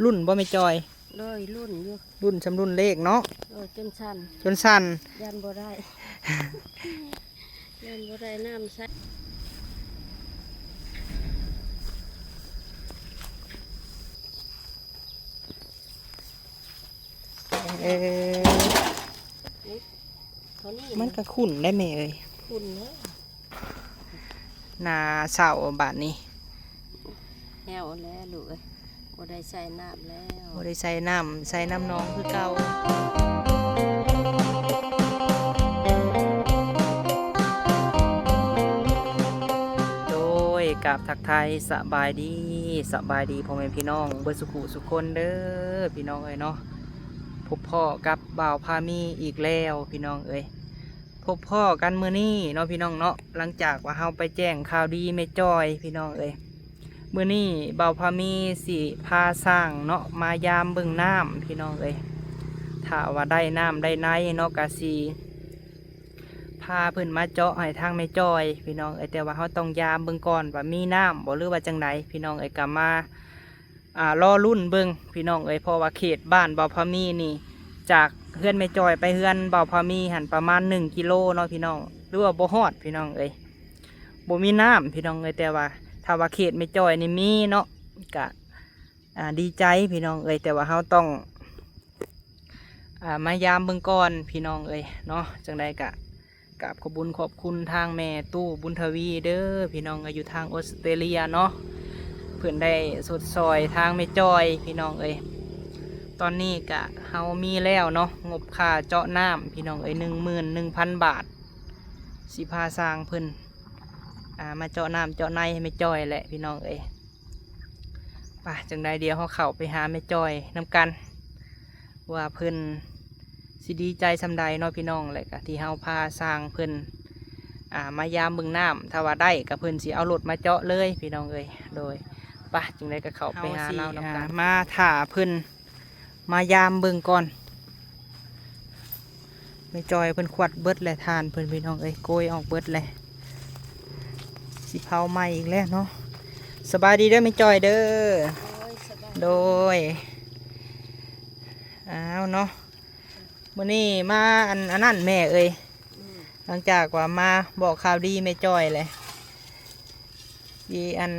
รุ่นบ่ไม่จอยเลยรุ่นอยู่รุ่นชำรุ่นเลขเนาะจนสั่นยันบ่ได้ยันบ่ได้น้ำใส่มันก็ขุ่นได้ไหมเอ่ยขุ่นเลยนาเสาบาทนี้แห้วแล้วลูกเอ้ยบ่ได้ใส่น้ำแล้วบ่ได้ใส่น้ำน้องคือเก่าโดยกับทักไทยสบายดีพ่อแม่พี่น้องเบิดสุขุสุขคนเด้อพี่น้องเอ้ยเนาะพบพ่อกับบ่าวพามีอีกแล้วพี่น้องเอ้ยพบพ่อกันมื้อนี้เนาะพี่น้องเนาะหลังจากว่าเฮาไปแจ้งข่าวดีแม่จอยพี่น้องเอ้ยมื้อนี้บ่าวพามีสิพาสร้างเนาะมายามเบิ่งน้ำพี่น้องเอ้ยถ้าว่าได้น้ำได้ในเนาะกะสิพาเพิ่นมาเจาะให้ทางแม่จอยพี่น้องเอ้ยแต่ว่าเฮาต้องยามเบิ่งก่อนว่ามีน้ำบ่หรือว่าจังไดพี่น้องเอ้ยก็มารอรุ่นเบิ่งพี่น้องเอ้ยเพราะว่าเขตบ้านบ่าวพามีนี่จากเฮือนแม่จอยไปเฮือนบ่าวพามีหันประมาณ1 กิโลเนาะพี่น้องหรือว่าบ่ฮอดพี่น้องเอ้ยบ่มีน้ำพี่น้องเอ้ยแต่ว่าถ้าว่าเขตแม่จอยนี่มีเนาะก็ดีใจพี่น้องเอ้ยแต่ว่าเราต้องมายามเบิ่งก่อนพี่น้องเอ้ยเนาะจังใดกะกับขอบคุณทางแม่ตู้บุญทวีเด้อพี่น้องอยู่ทางออสเตรเลียเนาะเพื่อนได้สดซอยทางแม่จอยพี่น้องเอ้ยตอนนี้กะเฮามีแล้วเนาะงบค่าเจาะน้ำพี่น้องเอ้ย11,000 บาทสิพาสร้างเพิ่นมาเจาะน้ำเจาะในให้แม่จอยแหละพี่น้องเอ้ยป่ะจังใดเดียวเขาเข้าไปหาแม่จอยน้ำกันว่าเพิ่นสิดีใจสำใดเนาะพี่น้องแหละกะที่เฮาพาสร้างเพิ่นมายามเบิ่งน้ำถ้าว่าได้กับเพิ่นสิเอารถมาเจาะเลยพี่น้องเอ้ยโดยป่ะจังใดก็เข้าไปหาเราน้ำกันมาถ่าเพิ่นมายามเบิ่งก่อนแม่จอยเพิ่นขวัดเบิดแหละทานเพิ่นพี่น้องเอ้ยโกยออกเบิดเลยสิเผาใหม่อีกแล้วเนาะสบายดีเด้อแม่จอยเด้อโดยเนาะมื้อนี้มาอันนั้นแม่เอ้ยหลังจากว่ามาบอกข่าวดีแม่จอยเลยดีอัน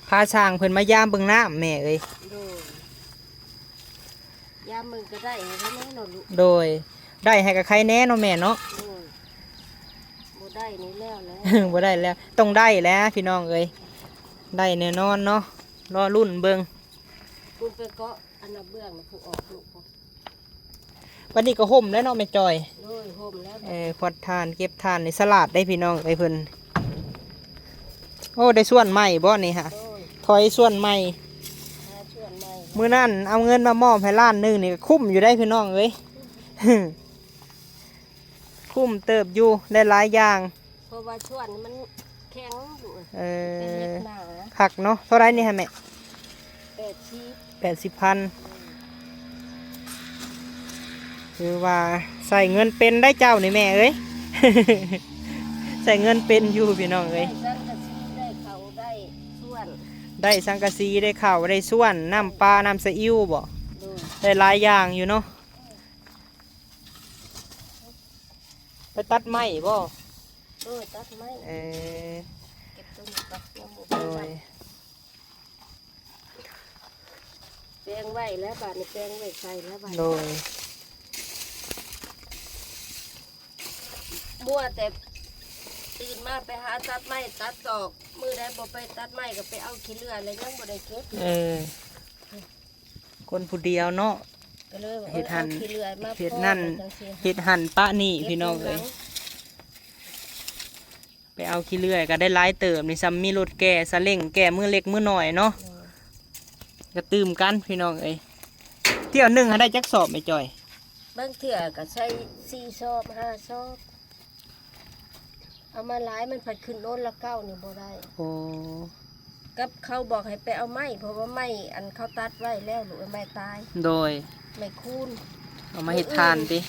พาช่างเพิ่นมายามเบิ่งน้ำแม่เอ้ยยามมึงก็ได้ให้เขาแน่นอนลูกโดยได้ให้กับใครแน่เนาะแม่เนาะบ่ได้นี่แล้วบ่ได้แล้วต้องได้แล้วพี่น้องเอ้ยได้แน่นอนเนาะรอรุ่นเบิ่งคุณไปเกาะอันน่ะเบื้องผู้ออกลูกวันนี้ก็ห่มแล้วเนาะแม่จอยห่มแล้วขวดทานเก็บทานในสลัดได้พี่น้องไอ้เพิ่นโอ้ได้ส่วนใหม่บ่นี่ฮะถอยส่วนใหม่มื้อนั้นเอาเงินมามอบให้1 ล้านนี่คุ้มอยู่ได้พี่น้องเอ้ยคุ้มเติบอยู่ได้หลายอย่างเพราะว่าส่วนมันแข็งอยู่ผักเนาะเท่าไรนี่ฮะแม่80,000คือว่าใส่เงินเป็นได้เจ้านี่แม่เอ้ย ใส่เงินเป็นอยู่พี่น้องเอ้ยได้สังกะสีได้ข้าวได้ส่วนน้ำปลาน้ำซีอิ๊วบ่ได้หลายอย่างอยู่เนาะไปตัดไม้บ่ตัดไม้เก็บต้นกับโดยแปลงไว้แล้วบาดนี้แปลงไว้ใส่แล้วบาดโดยบัวแต่ตื่นมาไปหาตัดไม้ตัดตอกมือได้บ่ไปตัดไม้ก็ไปเอาขี้เลื่อยแล้วยังบ่ได้เก็บคนผู้เดียวเนาะเห็ดหั่นเห็ดนั่นเห็ดหั่นปะนี่พี่น้องเลยไปเอาขี้เลื่อยก็ได้หลายเติมนี่ซ้ำมีรถแก่ซาเล้งแก่มือเล็กมือหน่อยเนาะก็ตื่มกันพี่น้องเอ้ยเที่ยวนึงให้ได้จักสอบไม่จ่อยบางเถื่อก็ใช้4 ซอบ5 ซอบเอามาหลายมันผัดขึ้นโน้นละ9นี่บ่ได้โอ้กับเขาบอกให้ไปเอาไม้เพราะว่าไม้อันเขาตัดไว้แล้วหรือไม้ตายโดยไม้คูนเอามาให้ทานดิ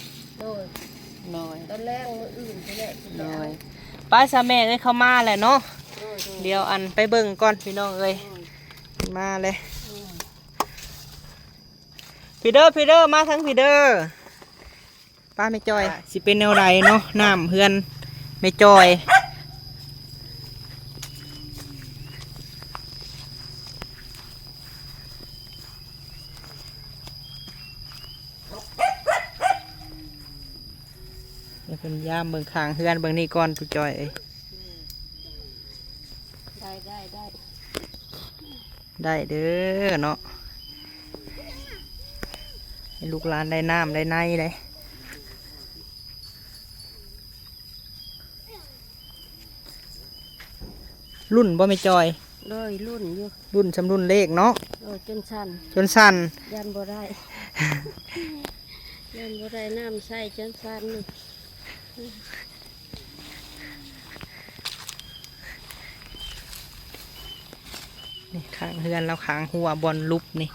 โดยตอนแรกมืออื่นไปแหละโดยป้าสาแม่ได้เข้ามาแหละเนาะเดี๋ยวอันไปเบิ่งก่อนพี่น้องเอ้ยมาเลย พี่เด้อมาทั้งพี่เด้อป้าไม่จอยสิเป็นแนวใดเนาะน้ำเพื่อนไม่จอยเดี๋ยวเป็นย่ามเบิ่งคางเพื่อนเบิ่งนี่ก่อนผู้จอยเอ้ย ได้เด้อเนาะให้ลูกหลานได้น้ำได้ในเลยรุ่นบ่ไม่จอย เลยรุ่นอยู่ รุ่นสำรุ่นเลขเนาะ โอ้จนสั่น จนสั่น ยันบ่ได้ ยันบ่ได้น้ำใส่จนสั่นนี่ นี่ข้างเฮือนแล้วข้างหัวบอลลุบนี่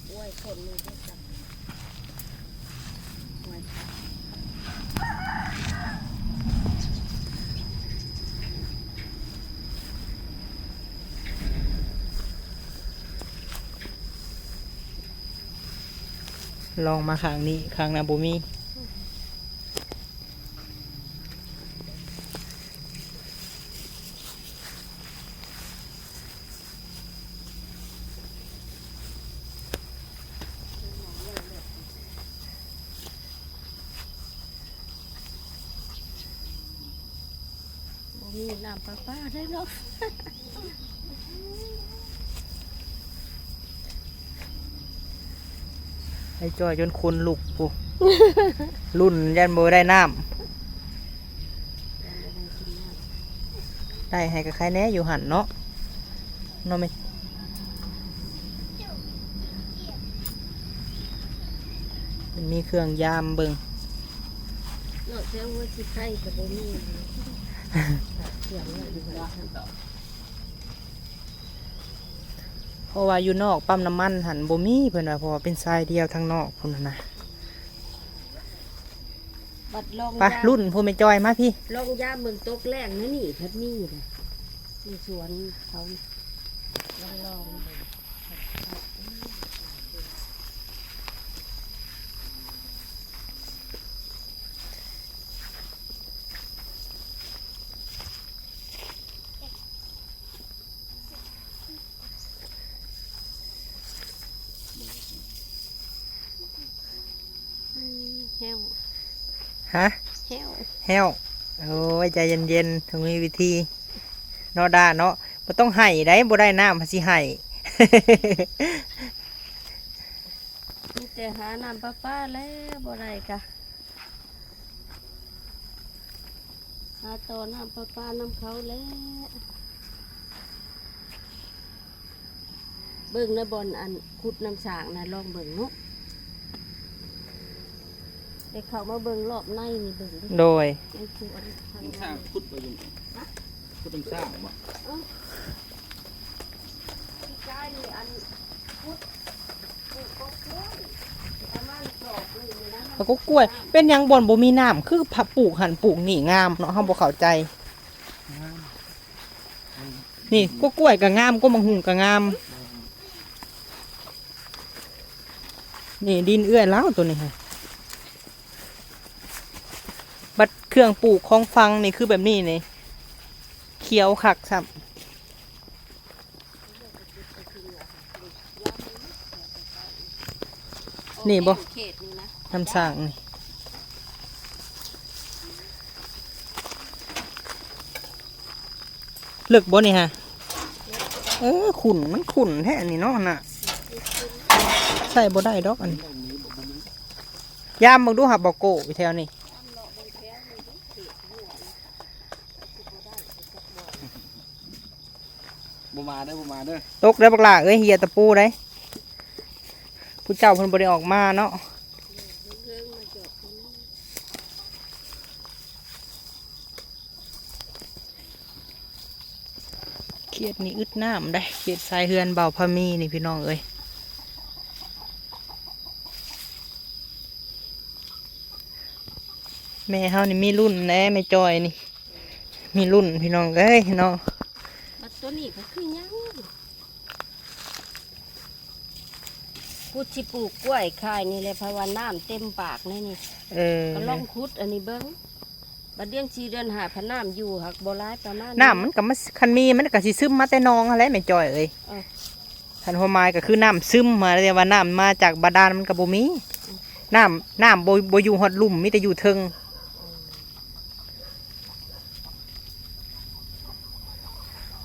โอ้ยคนมือได้จับโอ้ย ลองมาข้างนี้ข้างนาบุมีบ่มีน้ำประปาได้เนาะ ไอ้จอยจนคนลุกปุ๊ รุ่นยันโบได้น้ำได้ให้กับใครแน่อยู่หันเนาะเนาะไม่มันมีเครื่องยามเบิ่ง เนาะแต่ว่าสิไข่ก็บ่มีเสียงเนี่ยอยู่ว่า เพราะว่าอยู่นอกปั๊มน้ำมันหันบ่มีเพิ่นว่าเพราะว่าเป็นทรายเดียวทางนอกพุ่นน่ะนะ บัดลอง ไปรุ่นผู้ไม่จอยมาพี่ ลองยามเบิ่งตกแรงนะนี่พัดมีน่ะในสวนเขาลองแห้ว ฮะ แห้ว แห้วโอ้ยใจเย็นๆถึงมีวิธีเนาะด้าเนาะบ่ต้องให้ได้บ่ได้น้ำสิให้ มีแต่หาน้ำประปาแล้วบ่ได้กะหาต่อน้ำประปาน้ำเขาแล้วเบิ่งนะบอนอันขุดน้ำสางนะลองเบิ่งเนาะเด็กเขามาเบิ่งรอบในนี่เบิ่งดิ โดย ในสวนทาง สร้างพุทธประยุกต์พุทธเป็นสร้างบ่ ที่ใกล้นี่อันขุดปลูกก็กล้วยประมาณศอกหนึ่งนะ แล้วก็กล้วย เป็นหยังบ่อนบ่มีน้ำคือผักปลูกหันปลูกนี่งามเนาะเฮาบ่เข้าใจ นี่ก็กล้วยก็งามก็มังหุงก็งาม นี่ดินเอื้อยแล้วตัวนี้ค่ะบัดเครื่องปลูกของฟังนี่คือแบบนี้นี่เขียวคักซ้ำนี่บ่ เขตนี่นะ ทำสร้างนี่เลิกบ่นี่ฮะขุ่นมันขุ่นแท้อันนี้เนาะน่ะใส่บ่ได้ดอกอันนี้ ยามมึงดูหับบอกโก้ไปแถวนี้ บ่มาเด้อบ่มาเด้อ ตกได้อบักหลาเอ้ยเฮียตะปูได้ผู้เจ้าเพิ่นบ่ได้ออกมาเนาะเขียดนี่อึดน้ำได้เขียดทรายเฮือนเบาพะมีนี่พี่น้องเอ้ยแม่เฮานี่มีรุ่นแน่แม่จอยนี่มีรุ่นพี่น้องเอ้ยเนาะ บัดตัวนี้ก็คือหยังพูดสิปลูกกล้วยขายนี่แหละเพราะว่าน้ำเต็มปากเลยนี่ ก็ลองคุดอันนี้เบิ้งบัดเดือน4 เดือน5พะน้ำอยู่หักบ่ร้ายประมาณ น้ำมันก็มาคันมีมันก็สิซึมมาแต่หนองอะไรแม่จอยเอ้ย เออ คันหัวไม้ก็คือน้ำซึมมาแต่ว่าน้ำมาจากบาดาลมันก็บ่มีน้ำบ่อยู่ฮอดลุ่มมีแต่อยู่เทิง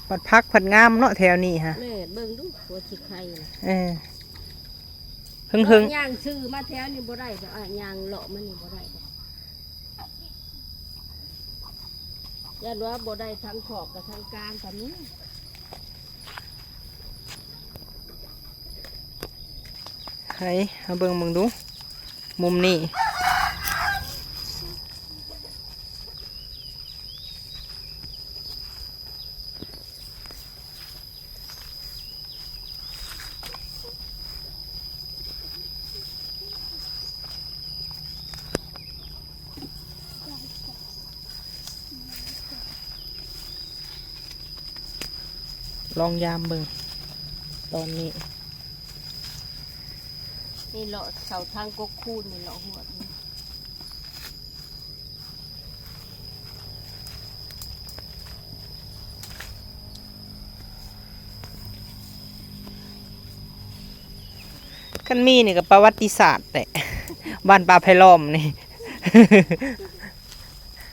ผัดพักผัดงามเนาะแถวนี้ฮะ แม่เบิ่งดูหัวสิไข่น่ะ เฮิง ย่างซื้อมาแถวนี่บ่ได้ดอกย่างเลาะมันนี่บ่ได้ดอกย่านว่าบ่ได้ทั้งขอบกับทั้งกลางก็มี ๆให้เอาเบิ่งมึงดู มุมนี้ลองยามเบิ่งตอนนี้ นี่เลาะเสาทางกกคูนนี่เลาะหัวนี่ กันมีนี่ก็ประวัติศาสตร์แหละ บ้านป่าไผ่ล้อมนี่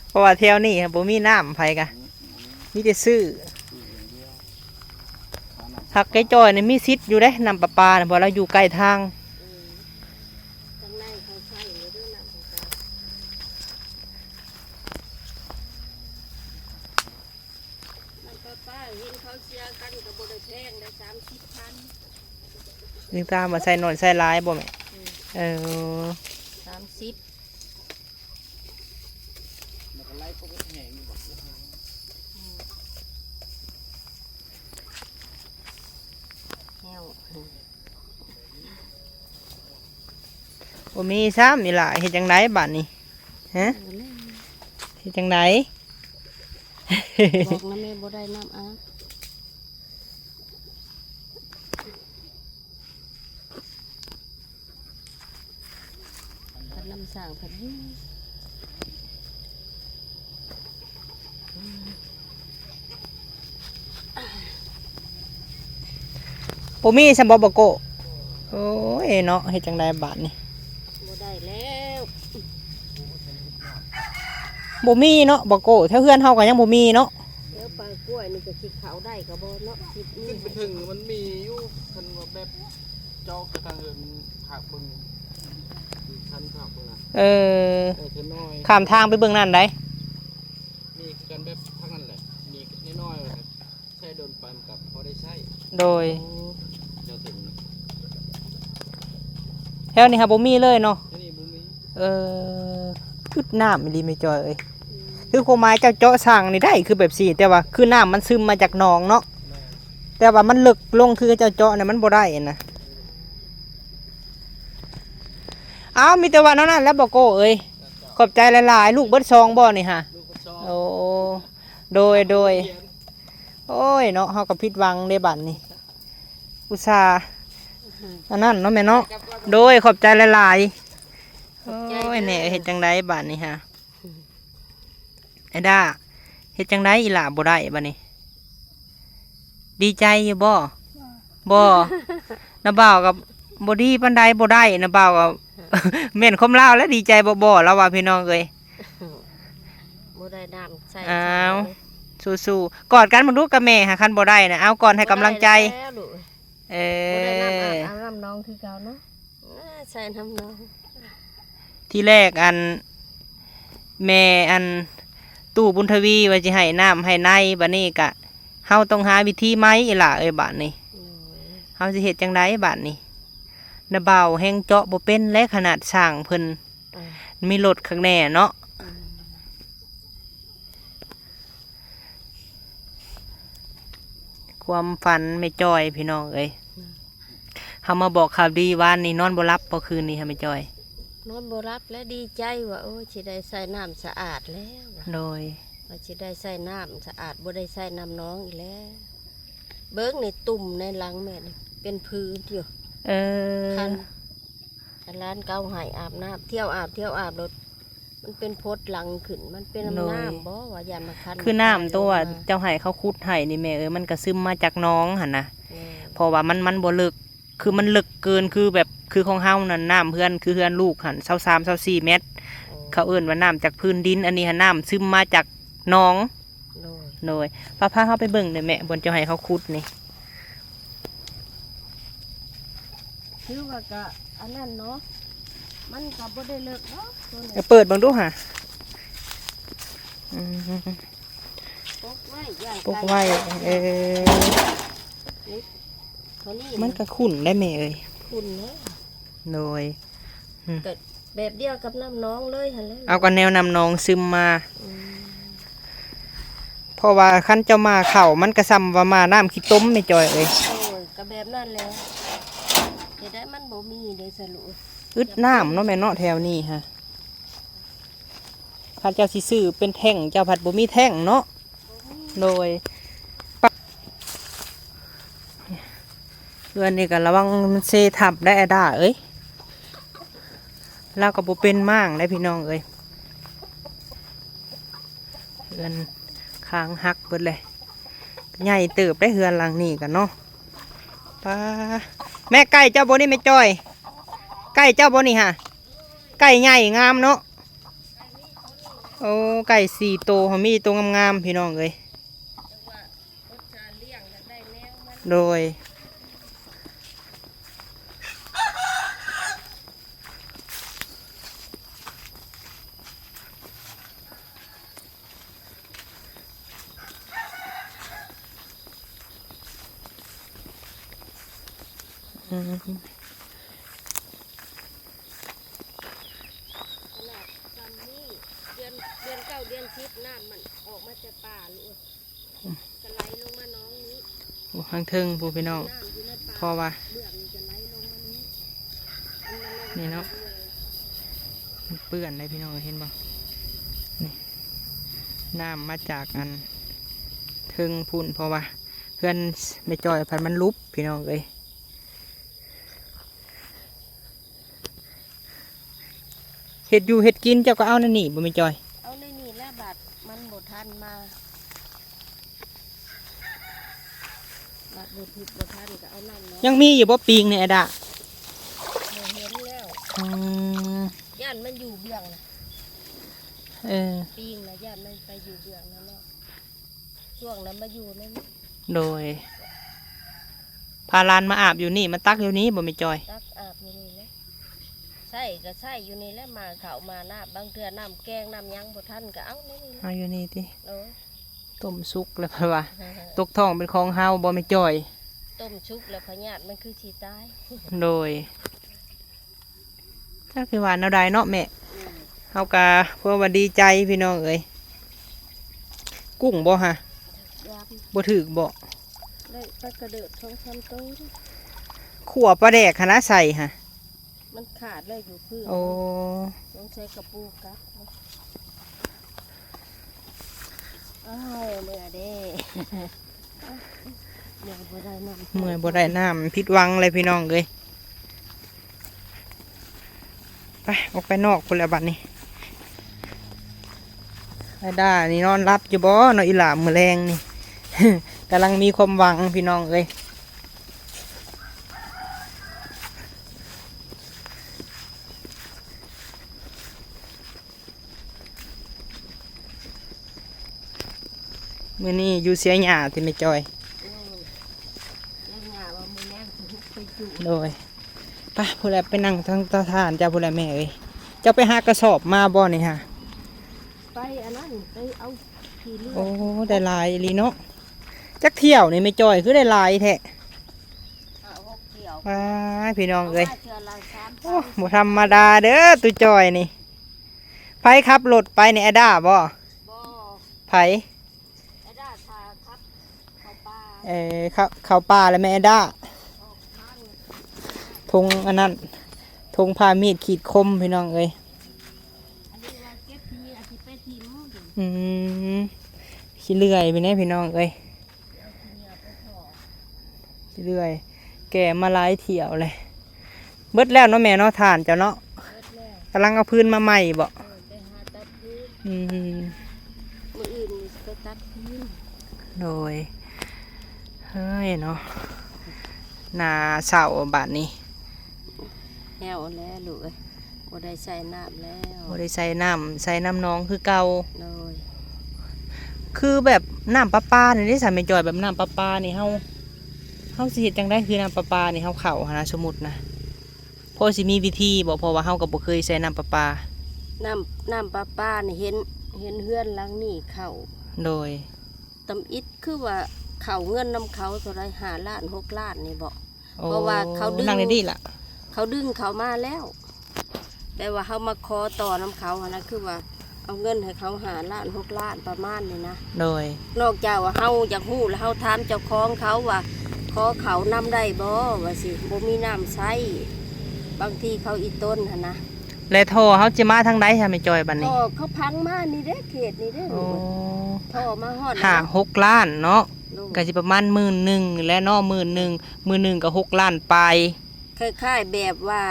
เพราะว่าแถวนี้ครับบ่มีน้ำไผกะมีแต่ซื้อหักไก่จอยนี่มีสิทธิ์อยู่เด้น้ำประปาน่ะเพราะเราอยู่ใกล้ทาง ข้างในเขาใช้อยู่ด้วยน้ำของเขามันป้าเห็นเขาเสียกันก็บ่ได้แพงได้30,000 นึงตามมาใส่หน่อยใส่หลายบ่แม่เออ 30 มันก็ไล่พวกแห้งอยู่บ่ แห้ว บ่มีซ้ำนี่ล่ะเฮ็ดจังไดบัดนี้ฮะเฮ็ดจังได บอกนะแม่บ่ได้น้ำอาบพัดน้ำสร้างพัดยุ่ง บ่มีซัมบ่บ่โกโอ้ยเนาะเฮ็ดจังไดบัดนี้ บ่ได้แล้ว บ่มีเนาะบ่โกแถวเฮือนเฮาก็ยังบ่มีเนาะ เดี๋ยวปลากล้วยนี่ก็สิเขาได้ก็บ่เนาะสิมี ขึ้นไปถึงมันมีอยู่คันว่าแบบจอกกระทางเอินผักเบิ่งคันผักเบิ่งน่ะ เออ เทน้อย ข้ามทางไปเบิ่งนั่นได้ มีกันแบบทั้งนั้นแหละมีน้อยๆว่าใช้โดนปันกับพอได้ใช้ โดย เจ้าถึงนะ แถวนี้ครับบ่มีเลยเนาะ ที่นี่บุมี อึดน้ำอีหลีไม่จอยเอ้ยคือความหมายเจ้าเจาะสร้างนี่ได้คือแบบสี่แต่ว่าคือน้ำมันซึมมาจากหนองเนาะ แม่ แต่ว่ามันลึกลงคือเจ้าเจาะเนี่ยมันบ่ได้นะอ้าวมีแต่ว่านั้นแล้วบ่โก้เอ้ยขอบใจหลายๆลูกเบิดซองบ่นี่ฮะ ลูกกระชอบ โอ้โดยโอ้ยเนาะเฮาก็ผิดหวังในบัดนี้อุตส่าห์อันนั้นเนาะแม่เนาะโดยขอบใจหลายๆโอ้ยแหน่เฮ็ดจังไดบัดนี้ฮะไอ้ด้าเฮ็ดจังไดอีหล่าบ่ได้บัดนี้ ดีใจอยู่บ่บ่น้าบ่าวกับบ่ดีปานใดบ่ได้น้าบ่าวกับ แม่นคมลาวแล้วดีใจบ่แล้วว่าพี่น้องเอ้ย บ่ได้น้ำใส่ อ้าว สู้ๆกอดกันมาดูกับแม่หาคันบ่ได้นะเอาก่อนให้กำลังใจ บ่ได้แล้วลูก เอ บ่ได้น้ำอา อ บเอาน้ำน้องคือเก่าเนาะใส่น้ำน้อง ที่แรกอันแม่อันตู้บุญทวีว่าสิให้น้ำให้ในบัดนี้กะเฮาต้องหาวิธีไหมอีหล่ะเอ้ยบัดนี้เฮาสิเฮ็ดจังไดบัดนี้นะบ่าวแฮงเจาะบ่เป็นและขนาดสร้างเพิ่นมีรถข้างแน่เนาะความฝันไม่จอยพี่น้องเอ้ยเฮามาบอกข่าวดีว่านี่นอนบ่หลับบ่คืนนี้ค่ะไม่จอยนอนบ่รับและดีใจว่าโอ้สิได้ใส่น้ำสะอาดแล้ว โดยว่าสิได้ใส่น้ำสะอาดบ่ได้ใส่น้ำน้องอีกแล้วเบิ้งในตุ่มในหลังแม่นี่เป็นพื้นอยู่คันร้านเก่าหายอาบน้ำเที่ยวอาบรถมันเป็นพดหลังขึ้นมันเป็นน้ำบ่ว่าอย่ามาคันคือน้ำตัวเจ้าไห้เขาคุดไห้นี่แม่มันก็ซึมมาจากน้องหั่นนะเพราะว่ามันบ่ลึกคือมันลึกเกินคือแบบคือของเฮานั่นน้ำเพื่อนคือเพื่อนลูกหั่น23-24เมตรเขาเอิ้นว่าน้ำจากพื้นดินอันนี้หั่นน้ำซึมมาจากน้องโดยพาเขาไปเบิ่งเลยแม่บนเจ้าไห้เขาคุดนี่คือว่าก็อันนั้นเนาะมันก็บ่ได้เลิกเนาะเปิดเบิ่งดูค่ะปกไว้มันก็ขุ่นได้แม่เอ้ยขุ่นเนาะโดยก็แบบเดียวกับน้ำน้องเลยหั่นแหละเอาก็แนวน้ำน้องซึมมาเพราะว่าคันเจ้ามาเข่ามันก็ซ้ำว่ามาน้ำขี้ต้มไม่จอยเอ้ยก็แบบนั้นแล้วจะได้มันบ่มีได้สรุปอึดน้ำเนาะแม่เนาะแถวนี้ฮะข้าเจ้าสิซื้อเป็นแท่งเจ้าผัดบ่มีแท่งเนาะโดยเพื่อนนี่ก็ระวังมันเซทับได้ด่าเอ้ยเราก็บ่เป็นมั่งได้พี่น้องเอ้ยเพื่อนค้างหักเบิดเลยใหญ่เติบได้เฮือนหลังนี้กันเนาะป้าแม่ไก่เจ้าบ่นี่ไม่จ้อยไก่เจ้าบ่นี่ฮะไก่ใหญ่งามเนาะโอ้ไก่4 โตเขามีตัวงามๆพี่น้องเอ้ยโดยเดือน9 เดือน10น้ำมันออกมาจากป่าลูกจะไหลลงมาน้องนี้ทางเทิงผู้พี่น้องพอว่านี่เนาะเปื้อนเลยพี่น้องเห็นบ่นี่น้ำมาจากอันเทิงพุ่นเพราะว่าเพื่อนไม่จอยพันมันลุบพี่น้องเลยเห็ดอยู่เห็ดกินเจ้าก็เอาในนี่บ่ไม่จอยเอาในนี่แล้วบาดมันบดทันมาบาดบดผิดบดทันก็เอานั่นเนาะยังมีอยู่บ่ปิงเนี่ยดะเห็นแล้วย่านมันอยู่เบื้องนะปิงนะย่านมันไปอยู่เบื้องนั่นเนาะช่วงนั้นมาอยู่นั่นโดยพาลานมาอาบอยู่นี่มาตักอยู่นี้บ่ไม่จอยตักอาบอยู่นี่เลยใช่ก็ใช่อยู่นี่แล้วมาเขามาน้ำบางเทื่อน้ำแกงน้ำยังบดทันก็เอานี่เอาอยู่นี่ติต้มซุกแล้วเพราะว่าตกท้องเป็นของเฮาบ่ไม่จอยต้มชุกแล้วพญาติมันคือชีตายโดยถ้าคือว่าเอาได้เนาะแม่เฮากะเพื่อว่าดีใจพี่น้องเอ้ยกุ้งบ่ฮะบ่ถึกบ่ได้ปลากระเดิด2-3 ตัวขั่วปลาแดกคณะใส่ฮะมันขาดเลยอยู่พื้นโอ้ต้องใช้กระปูกับอ้าวเมื่อเด้เมื่อบ่ได้น้ำพิษวังเลยพี่น้องเลยไปออกไปนอกคนละบัดนี้ไอ้ด้านี่นอนรับอยู่บ่นอนอีหล่ามือแรงนี่ กำลังมีความหวังพี่น้องเลยมื่อนี้อยู่เสียหญ้าที่ไม่จอยโดยไปผู้ใดไปนั่งทางตาทานจ้าผู้ใดแม่เอ้ย เจ้าไปหากระสอบมาบ่นี่ฮะ ไปอันนั้นไปเอาขี้เลือ โอ้ ด ได้หลายอีหลีเนาะจักเที่ยวนี่ไม่จอยคือได้หลายแท้ เอาหกเที่ยว ว้าพี่น้องเอ้ย าเทื่อละ3,000 โอ้บ่ธรรมดาเด้อตุจอยนี่ไผขับรถไปนี่ไอ้ด้าบ่ บ่ ไผ ไอ้ด้าทาครับเข้าป่า เข้าป่าแล้วแม่ไอ้ด้า ออกทาง ธงอันนั้นธงพามีดขีดคมพี่น้องเอ้ย อันนี้ว่าเก็บที่อาทิตย์ไปทิมอยู่ ขี้เลื่อยไปแน่พี่น้องเอ้ย เอาที่เนี่ยไปถอ ขี้เลื่อยแก่มาหลายเที่ยวเลยเบิดแล้วเนาะแม่เนาะทานเจ้าเนาะ เบิดแล้ว กำลังเอาพื้นมาใหม่บ่ ไปหาตัดพื้น อืม มื้ออื่นนี่ไปตัดพื้น โดยเฮ้ยเนาะนาเสาบาทนี้ แห้วแล้วลูกเอ้ยบ่ได้ใส่น้ำแล้ว บ่ได้ใส่น้ำน้องคือเก่า โดย คือแบบน้ำประปานี่ได้สามีจอยแบบน้ำประปานี่เฮาสิเฮ็ดจังได้คือน้ำประปานี่เฮาเข้าหานะสมมุตินะพอสิมีวิธีบ่เพราะว่าเฮาก็บ่เคยใช้น้ำประปา น้ำปลานี่เห็นเฮือนหลังนี่เข้า โดย ตำอิดคือว่าเขาเงินน้ำเขาเท่าไร5 ล้าน6 ล้านนี่บอก โอ้ เพราะว่าเขาดึง นั่งได้ดีล่ะ เขาดึงเขามาแล้วแต่ว่าเขามาขอต่อน้ำเขาหั้นนะคือว่าเอาเงินให้เขา5 ล้าน6 ล้านประมาณนี่นะ โดย นอกจากว่าเขาอยากหู้แล้วเขาถามเจ้าของเขาว่าขอเขานำได้บ่ว่าสิบ่มีน้ำใช้บางทีเขาอีต้นหั้นนะ และท่อเฮาจะมาทางใดสามีจอยบัดนี้ ท่อเขาพังมานี่เด้เขตนี่เด้ โอ้ ท่อมาฮอด 5-6 ล้านเนาะ ลูก ก็สิประมาณ11,000และเนาะ11,000ก็6 ล้านปลาย คล้ายๆแบบว่า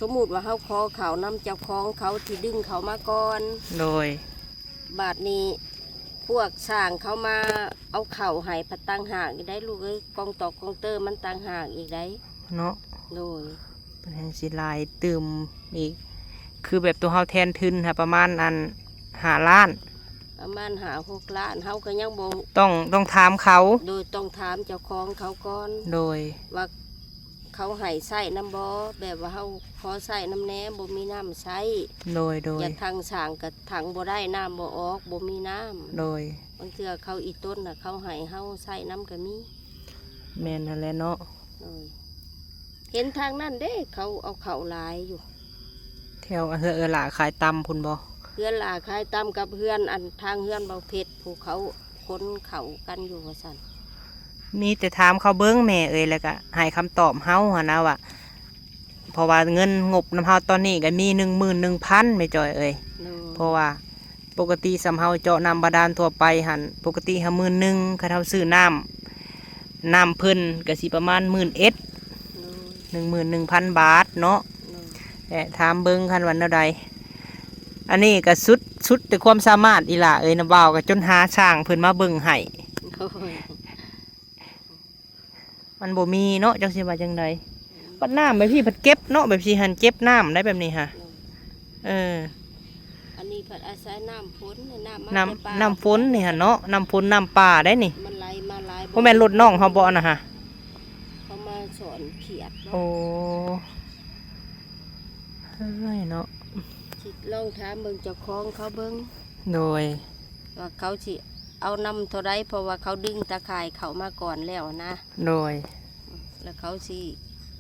สมมุติว่าเขาขอเขานำเจ้าของเขาที่ดึงเขามาก่อน โดย บาดนี้พวกสร้างเขามาเอาเข่าให้พัดตังหากอีกได้ลูกเอ้ยกองตอกกองเตอร์มันตังหากอีกได้ เนาะ โดย เป็นแห่งสิหลายตื่มอีก คือแบบตัวเฮาแทนทุนค่ะประมาณอัน5 ล้าน ประมาณ6 ล้านเขาก็ยังบ่ ต้องถามเขา โดยต้องถามเจ้าของเขาก่อน โดย ว่าเขาให้ใส่น้ำบ่แบบว่าเขาขอใส่น้ำแหนบ่มีน้ำใช้ โดยอยากทางสร้างกับถังบ่ได้น้ำบ่ออกบ่มีน้ำ โดย บางเทื่อเขาอีต้นน่ะเขาให้เฮาใส่น้ำก็มี แม่นนั่นแหละเนาะ เห็นทางนั่นเด้เขาเอาเขาหลายอยู่ แถวเฮือหล่าขายตำพุ่นบ่ เพื่อนหลาคล้ายตามกับเพื่อนอันทางเพื่อนเบาเพชรภูเขาค้นเขากันอยู่ว่าสัน มีแต่ถามเขาเบิ้งแม่เอ้ยแล้วก็ให้คำตอบเฮาหั่นนะว่าเพราะว่าเงินงบน้ำเฮาตอนนี้ก็มี11,000ไม่จ่อยเอ้ย โน่ เพราะว่าปกติสำเฮาเจาะน้ำบาดาลทั่วไปหันปกติเฮา11,000คันเฮาซื้อน้ำเพิ่นก็สิประมาณ11,000 โน่ 11,000 บาทเนาะ โน่ แต่ถามเบิ้งคันวันใดอันนี้ก็สุดแต่ความสามารถอีหล่าเอ้ยนะบ่าวก็จนหาช่างเพิ่นมาเบิ่งให้ โน่ มันบ่มีเนาะจังสิว่าจังไดปัดน้ำไปพี่ผัดเก็บเนาะแบบสิหันเก็บน้ำได้แบบนี้ฮะเออ อันนี้ผัดอาศัยน้ำฝนน้ำมา น้ แต่ป่า ำน้ำฝนนี่ฮะเนาะน้ำฝนน้ำป่าได้นี่ มันไหลมาหลาย บ่แม่นรถน้องเฮาบ่นะฮะ เขามาสอนเขียด โอ้ เนาะ เฮ้ยเนาะ สิลองถามเบิ่งเจ้าของเขาเบิ่ง โดย ว่าเขาสิเอานำเท่าไรเพราะว่าเขาดึงตะข่ายเขามาก่อนแล้วนะ โดย แล้วเขาสิ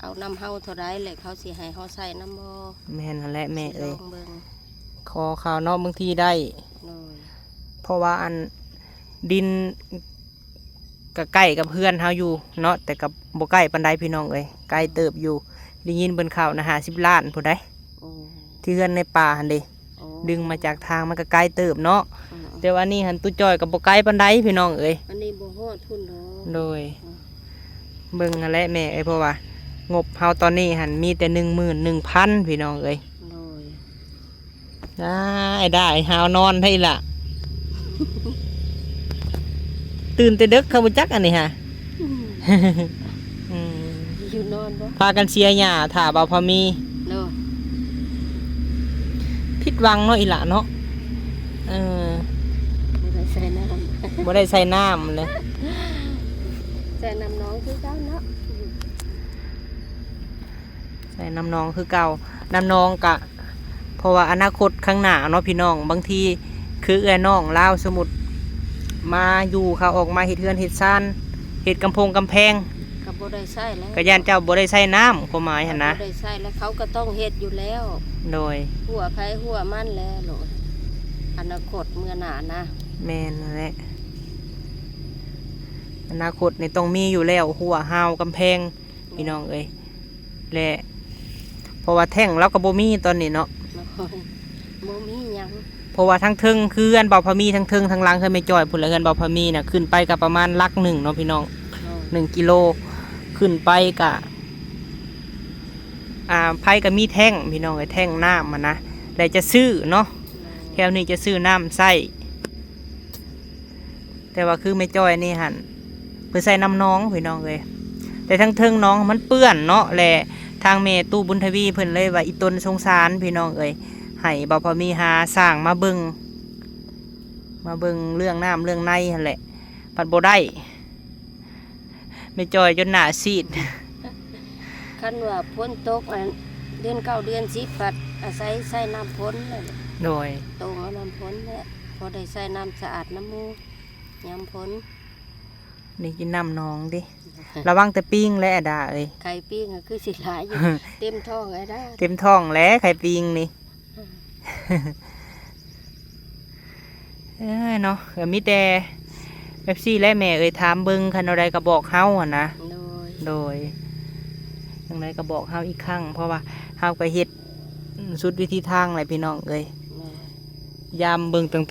เอานำเฮาเท่าไรเลยเขาสิให้เฮาใส่น้ำบ่ แม่นั่นแหละแม่ ล เอ้ย องเบิ่ง ขอข่าวเนาะบางทีได้ โน่ เพราะว่าอันดินก็ใกล้กับเพื่อนเฮาอยู่เนาะแต่กับบ่ใกล้ปานใดพี่น้องเอ้ยไกลเติบอยู่ได้ยินเบิ่นข่าวนะ50 ล้านผู้ใด โอ้ ที่เฮือนในป่าหั่นเด้ โอ้ ดึงมาจากทางมันก็ไกลเติบเนาะ อืม แต่ว่านี่หันตุจอยกับบ่ไกลปานใดพี่น้องเอ้ย อันนี้บ่ฮอดพุ่นดอก โดยเบิ่งนั่นแหละแม่เอ้ยเพราะว่า งบเฮาตอนนี้หันมีแต่11,000พี่น้องเอ้ย โดย ได้หาวนอนให้ล่ะ ตื่นแต่ดึกเขาบ่จักอันนี้ฮะ อืม อยู่นอนบ่ พากันเสียหญ้าถ้าบ่พอมี เนาะ ผิดหวังเนาะอีหล่ะเนาะเออ บ่ได้ใส่น้ำ บ่ได้ใส่น้ำเลย ใส่น้ำน้องคือเก่าเนาะ ใส่น้ำนองคือเก่าน้ำนองกะ เพราะว่าอนาคตข้างหน้าเนาะพี่น้องบางทีคือเอื้อน้องลาวสมุทรมาอยู่เขาออกมาเฮ็ดเฮือนเฮ็ดซ่านเฮ็ดกำแพงก็บ่ได้ใช้แล้ว ก็ย่านเจ้าบ่ได้ใช้น้ำความหมายหั่นนะ บ่ได้ใช้แล้วเขาก็ต้องเฮ็ดอยู่แล้ว โดย หัวไผหัวมันแล้วโหลดอนาคตเมื่อหน้านะ แม่นนั่นแหละอนาคตนี่ต้องมีอยู่แล้วหัวหาวกำแพงพี่น้องเอ้ยและเพราะว่าแท่งเราก็บ่มีตอนนี้เนาะ บ่มีหยัง เพราะว่าทั้งเทิงคือเฮือนเบาพะมีทั้งเทิงทั้งหลังเคยไม่จ่อยพุ่นละเฮือนเบาพะมีน่ะขึ้นไปกับประมาณลักหนึ่งเนาะพี่น้อง1 กิโลขึ้นไปกะไผก็มีแท่งพี่น้องเอ้ยแท่งน้ำมันนะได้จะซื้อเนาะแถวนี้จะซื้อน้ำใส่แต่ว่าคือไม่จ่อยนี่หั่นเพื่อใส่น้ำน้องพี่น้องเอ้ยแต่ทั้งเทิงน้องมันเปื้อนเนาะแหละทางเมตู้บุญทวีเพิ่นเลยว่าอีตนสงสารพี่น้องเอ้ยให้บ่พอมีหาสร้างมาเบิ่งเรื่องน้ำเรื่องในหั่นแหละปัดบ่ได้ไม่จ่อยจนหน้าซีด คันว่าฝนตกอันเดือน9เดือน10ปัดอาศัยใช้น้ำฝนนั่นแหละ โดย ตรงเอาน้ำฝนแหละพอได้ใช้น้ำสะอาดน้ำมูยามฝน นี่กินน้ำน้องดิ ระวังแต่ปิ้งและดาเอ้ย ไข่ปิ้งก็คือสิหลายอยู่ เต็มท้องไอ้ด้า เต็มท้องแล้วไข่ปิ้งนี่ เนาะก็มีแต่เป๊ปซี่และแม่เอ้ยถามเบิ่งคันเอาใดก็บอกเฮาหั่นนะ โดยจังไดก็บอกเฮาอีกครั้งเพราะว่าเฮาก็เฮ็ดสุดวิธีทางแหละพี่น้องเอ้ยยามเบิ่งตั้งแ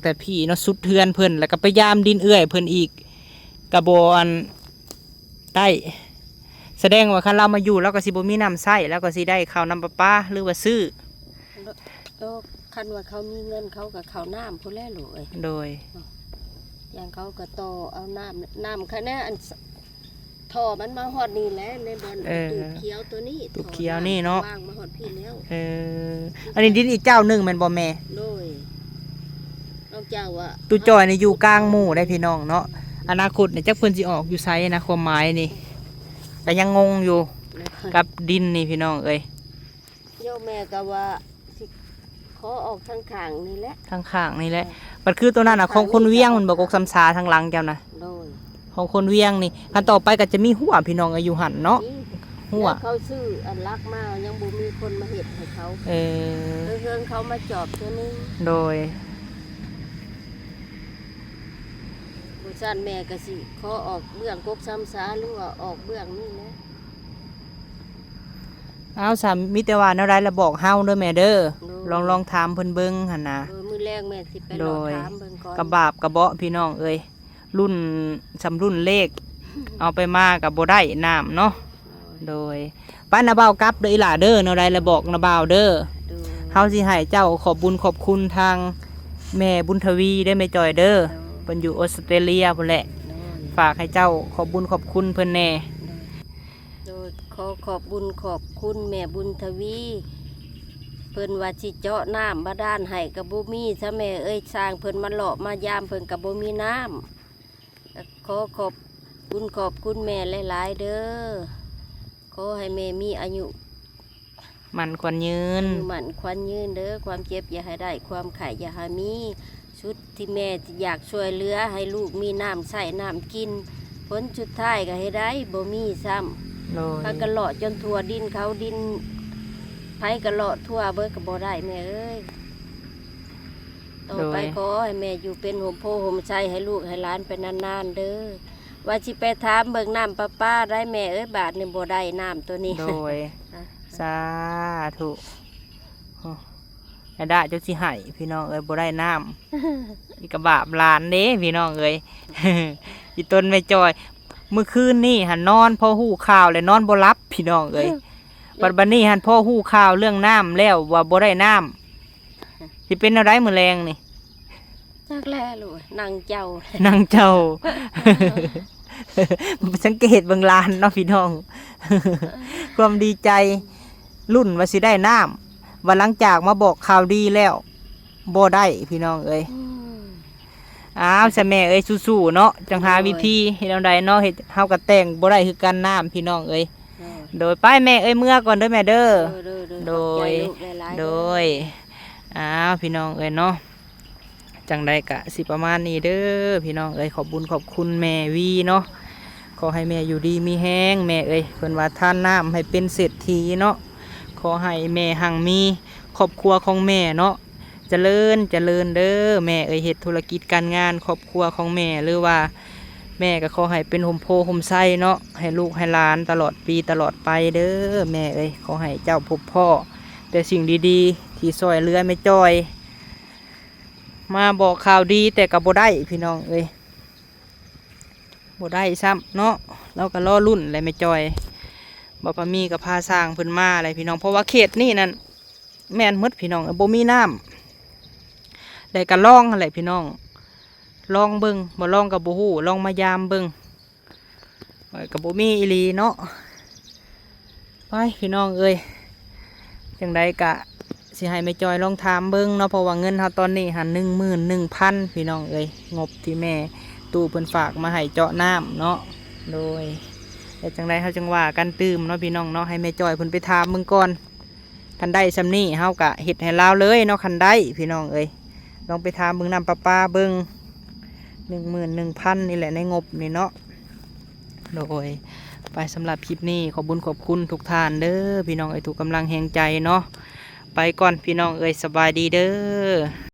ต่พี่เนาะสุดเทือนเพิ่นแล้วก็ไปยามดินเอื้อยเพิ่นอีกกระบอนได้แสดงว่าคันเรามาอยู่แล้วก็สิบ่มีน้ำใช้แล้วก็สิได้ข้าวน้ำประปาหรือว่าซื้อ คันว่าเขามีเงินเขากับเขาน้ำพุ่นแล้วลูกเอ้ย โดย อย่างเขาก็ต่อเอาน้ำคะแนนอันท่อมันมาฮอดนี่แหละในบอนตูบเขียวตัวนี้ ตูบเขียวนี่เนาะ วางมาฮอดพี่แล้ว อันนี้ดินอีกเจ้าหนึงแม่นบ่แม่ โดยนอกจากว่า ตู้จอยนี่อยู่กลางหมู่ได้พี่น้องเนาะอนาคตเนี่ยจักเพิ่นสิออกอยู่ไสนะความหมายนี่แต่ยังงงอยู่กับดินนี่พี่น้องเอ้ย โยมแม่ก็ว่าสิขอออกทางข้างนี่แหละ ข้างๆนี่แหละมันคือตัวนั้นน่ะของคนเวียงมันบ่กกสำสาทางหลังเจ้านะ โดย ของคนเวียงนี่คันต่อไปก็จะมีหัวพี่น้องอายุหันเนาะ หัว แล้วเขาซื้ออันรักมายังบ่มีคนมาเฮ็ดให้เขาเฮือนเขามาจอบตัวนึง โดย ผู้ชานแม่ก็สิขอออกเบื้องกกซ้ำสาหรือว่าออกเบื้องนี่นะ เอาสามมิแต่ว่าแนวใดละบอกเฮาเด้อแม่เด้อลองถามเพิ่นเบิ่งหั่นนะ มื้อแรกแม่สิไปรอถามเบิ่งก่อน กระบาบกระเบาะพี่น้องเอ้ยรุ่นสำรุ่นเลข เอาไปมากับบ่ได้น้ำเนาะโดยป้านาบ่าวกลับเด้ออีหล่าเด้อแนวใดละบอกนาบ่าวเด้อเฮาสิให้เจ้าขอบบุญขอบคุณทางแม่บุญทวีได้แม่จอยเด้อเพิ่นอยู่ออสเตรเลียพุ่นแหละฝากให้เจ้าขอบบุญขอบคุณเพิ่นแน่ โดยขอบบุญขอบคุณแม่บุญทวีเพิ่นว่าสิเจาะน้ำบาดาลให้กับบ่มีซะแม่เอ้ยสร้างเพิ่นมาหล่อมายามเพิ่นกับบ่มีน้ำขอบบุญขอบคุณแม่หลายๆเด้อขอให้แม่มีอายุ มันควรยืน หมั่นควันยืนเด้อความเจ็บอย่าให้ได้ความไข่อย่าให้มีชุดที่แม่อยากช่วยเหลือให้ลูกมีน้ำใส่น้ำกินผลสุดท้ายก็ให้ได้บ่มีซ้ำ โดย พากันเลาะจนทั่วดินเขาดินไผกันเลาะทั่วเบิดก็บ่ได้แม่เอ้ยต่อไปขอให้แม่อยู่เป็นห่มโพห่มไส้ให้ลูกให้หลานไปนานๆเด้อว่าสิไปถามเบิ่งน้ำประปาได้แม่เอ้ยบาทนี่บ่ได้น้ำตัวนี้ โดยสาธุไอ้ด่าเจ้าสิให้พี่น้องเอ้ยบ่ได้น้ำ อีกกระบาบหลานเด้พี่น้องเอ้ย อีต้นไม่จอยเมื่อคืนนี่หันนอนพ่อหู้ข่าวเลยนอนบ่รับพี่น้องเอ้ย บัดนี้หันพ่อหู้ข่าวเรื่องน้ำแล้วว่าบ่ได้น้ำสิเป็นอะไรมื้อแรงนี่ จักแล้ลูกนางเจ้า นั่งเจ้า สังเกตเบิ่งลานเนาะพี่น้อง ความดีใจรุ่นว่าสิได้น้ำวันหลังจากมาบอกข่าวดีแล้วบ่ได้พี่น้องเอ้ยอ้าวใช่แม่เอ้ยสู้ๆเนาะจังหาวิธีเฮ็ดจังไดเนาะเฮ็ดเฮาก็แต่งบ่ได้คือกันน้ำพี่น้องเอ้ย โดยป้ายแม่เอ้ยเมื่อก่อนเด้อแม่เด้อ โดย ขอบใจลูกหลายๆ โด เด้อย อ้าวพี่น้องเอ้ยเนาะจังใดกะสิประมาณนี้เด้อพี่น้องเอ้ยขอบบุญขอบคุณแม่วีเนาะขอให้แม่อยู่ดีมีแห้งแม่เอ้ยเพิ่นว่าท่านน้ำให้เป็นเศรษฐีเนาะขอให้แม่หังมีครอบครัวของแม่เนาะเจริญเจริญเด้อแม่เอ้ยเฮ็ดธุรกิจการงานครอบครัวของแม่หรือว่าแม่ก็ขอให้เป็นห่มโพห่มไส้เนาะให้ลูกให้หลานตลอดปีตลอดไปเด้อแม่เอ้ยขอให้เจ้าพบพ่อแต่สิ่งดีๆที่ซอยเรือไม่จ้อยมาบอกข่าวดีแต่กับบ่ได้พี่น้องเอ้ยบ่ได้ซ้ำเนาะเราก็รอรุ่นอะไรไม่จ้อยบ่ปามีกับพาสร้างเพิ่นมาอะไรพี่น้องเพราะว่าเขตนี่นั่นแม่นหมดพี่น้องบ่มีน้ำได้ก็ลองอะไรพี่น้องลองเบิ่งบ่ลองกับบ่ฮู้ลองมายามเบิ่งกับบ่มีอีหลีเนาะไปพี่น้องเอ้ยจังใดกะสิให้แม่จอยลองถามเบิ่งเนาะเพราะว่าเงินเฮาตอนนี้หัน11,000พี่น้องเอ้ยงบที่แม่ตู้เพิ่นฝากมาให้เจาะน้ำเนาะโดยแต่จังใดเฮาจังว่ากันตื่มเนาะพี่น้องเนาะให้แม่จอยเพิ่นไปถามมึงก่อนคันได้ซำนี้เฮากะเฮ็ดให้ลาวเลยเนาะคันได้พี่น้องเอ้ยลองไปถามเบิ่งน้ำประปาเบิ่ง11,000นี่แหละในงบนี่เนาะโดยไปสำหรับคลิปนี้ขอบคุญขอบคุณทุกท่านเด้อพี่น้องเอ้ยทุกกำลังแห่งใจเนาะไปก่อนพี่น้องเอ้ยสบายดีเด้อ